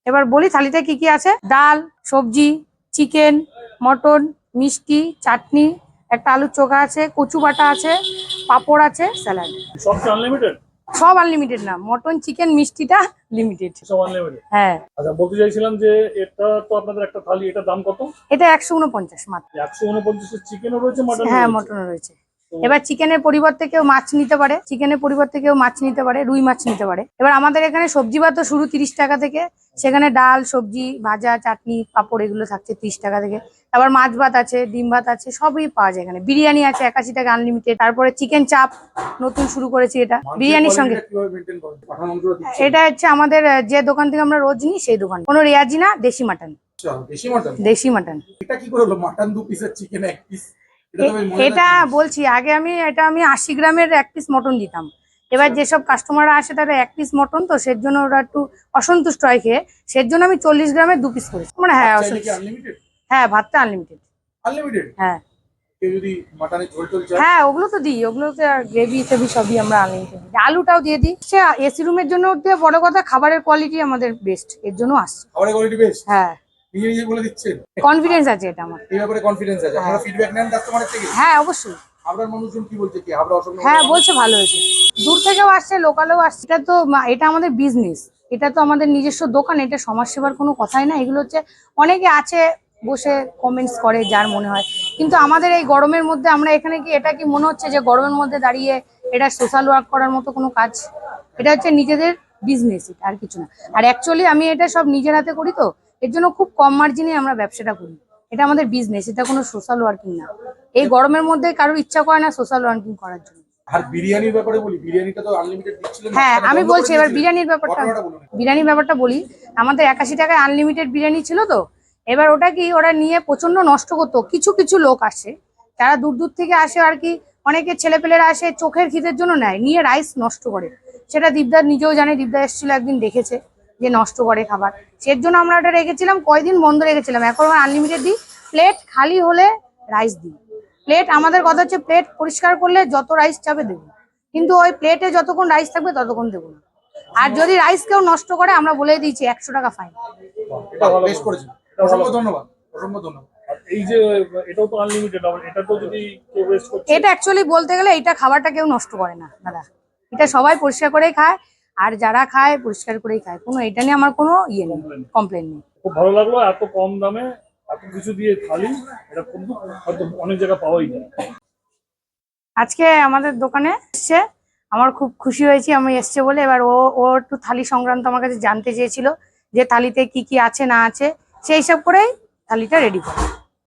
এবার বলি থালিতে কি কি আছে। ডাল, সবজি, চিকেন, মটন, মিষ্টি, চাটনি, একটা আলুর চোখা আছে, কচু বাটা আছে, পাঁপড় আছে, স্যালাড। সব আনলিমিটেড না, মটন চিকেন মিষ্টিটা লিমিটেড। সব আনলিমিটেড? হ্যাঁ। আচ্ছা, বলতে চাইছিলাম যে এটা তো আপনাদের একটা থালি, এটার দাম কত? এটা 149 মাত্র। 149 চিকেনও রয়েছে, মটন? হ্যাঁ, মটনও রয়েছে। এবার চিকেনের পরিবর্তে কেউ মাছ নিতে পারে, রুই মাছ নিতে পারে। এবার আমাদের এখানে সবজি ভাত শুরু 30 টাকা থেকে, সেখানে ডাল, সবজি, ভাজা, চাটনি, পাঁপড় এগুলো থাকছে 30 টাকা থেকে। আবার মাছ ভাত আছে, ডিম ভাত আছে, সবই পাওয়া যায় এখানে। বিরিয়ানি আছে 81 টাকা আনলিমিটেড। তারপরে চিকেন চাপ নতুন শুরু করেছি, এটা বিরিয়ানির সঙ্গে। এটা হচ্ছে আমাদের যে দোকান থেকে আমরা রোজ নিই সেই দোকান, কোনো রেয়াজি না, দেশি মাটন। দেশি মাটন। এটা কি করে হলো, মাটন 2 পিস আর চিকেন 1 পিস? এটা বলছি আগে আমি 80 গ্রামের 1 পিস মটন দিতাম। এবার যেসব কাস্টমাররা আসে তারা 1 পিস মটন, তো সের জন্য ওরা একটু অসন্তুষ্ট হয় খেয়ে, সের জন্য আমি 40 গ্রামের 2 পিস করেছি। মানে হ্যাঁ, হ্যাঁ, ভাতটা আনলিমিটেড। হ্যাঁ, হ্যাঁ, ওগুলো তো দিই, ওগুলোতে গ্রেভি টেভি সবই আমরা আনলিমিটেড দিই। আলুটাও দিয়ে দিই। সে এসি রুমের জন্য বড় কথা, খাবারের কোয়ালিটি আমাদের বেস্ট, এর জন্য আসছে। হ্যাঁ, কনফিডেন্স আছে এটা আমার। এই ব্যাপারে কনফিডেন্স আছে। আপনারা ফিডব্যাক নেন কাস্টমারের থেকে? হ্যাঁ, অবশ্যই। আপনার মানুষজন কি বলছে, কি হাবড়া অশোক? হ্যাঁ, বলছে ভালো হয়েছে। দূর থেকেও আসছে, লোকালেও আসছে। এটা আমাদের বিজনেস, এটা তো আমাদের নিজস্ব দোকান, এটা সমাজ সেবার কোনো কথাই না। এগুলো হচ্ছে অনেকে আছে বসে কমেন্টস করে যার মনে হয়, কিন্তু আমাদের এই গরমের মধ্যে আমরা এখানে কি, এটা কি মনে হচ্ছে যে গরমের মধ্যে দাঁড়িয়ে এটা সোশ্যাল ওয়ার্ক করার মতো কোনো কাজ? এটা হচ্ছে নিজেদের বিজনেস, এটা আর কিছু না। আর অ্যাকচুয়ালি আমি এটা সব নিজের হাতে করি, তো এর জন্য খুব কম মার্জিনে আমরা ব্যবসাটা করি। এটা আমাদের বিজনেস, এটা কোনো সোশ্যাল ওয়ার্কিং না। এই গরমের মধ্যে কারোর ইচ্ছা করে না সোশ্যাল ওয়ার্কিং করার জন্য। আর বিরিয়ানির ব্যাপারে বলি, বিরিয়ানিটা তো আনলিমিটেড দিচ্ছিলেন। হ্যাঁ, আমি বলছি এবার বিরিয়ানির ব্যাপারটা বলি। আমাদের 81 টাকায় আনলিমিটেড বিরিয়ানি ছিল, তো এবার ওটা কি ওরা নিয়ে প্রচন্ড নষ্ট করতো। কিছু কিছু লোক আসে যারা দূর দূর থেকে আসে আর কি, অনেকে ছেলেপেলেরা আসে চোখের খিদের জন্য নেয়, নিয়ে রাইস নষ্ট করে। সেটা দীপদা নিজেও জানে, দীপদা এসেছিল একদিন, দেখেছে যে নষ্ট করে খাবার। সের জন্য আমরা ওটা রেখেছিলাম, কয়দিন বন্ধ রেখেছিলাম। এখন আনলিমিটেড দিই, প্লেট খালি হলে রাইস দিই। প্লেট আমাদের কথা হচ্ছে, প্লেট পরিষ্কার করলে যত রাইস চাবে দেবো, কিন্তু ওই প্লেটে যতক্ষণ রাইস থাকবে ততক্ষণ দেবো না। আর যদি রাইস কেউ নষ্ট করে, আমরা বলে দিয়েছি 100 টাকা ফাইন। বেশ করেছেন, অসংখ্য ধন্যবাদ। অসংখ্য ধন্যবাদ। এই যে এটাও তো আনলিমিটেড, এটা তো যদি কেউ ওয়েস্ট করছে, এটা অ্যাকচুয়ালি বলতে গেলে এটা খাবারটা কেউ নষ্ট করে না দাদা, এটা সবাই পরিষ্কার করেই খায়, আর যারা খায় পরিষ্কার করেই খায়। কোনো এটা নিয়ে আমার কোনো ইয়ে নেই, কমপ্লেন নেই। খুব ভালো লাগলো, এত কম দামে এত কিছু দিয়ে থালি, এটা কিন্তু হয়তো অনেক জায়গায় পাওয়াই যায়। আজকে আমাদের দোকানে এসছে, আমার খুব খুশি হয়েছি আমি এসছে বলে। এবার ও একটু থালি সংক্রান্ত আমার কাছে জানতে চেয়েছিল, যে থালিতে কি কি আছে না আছে, সেই হিসাব করেই থালিটা রেডি করে।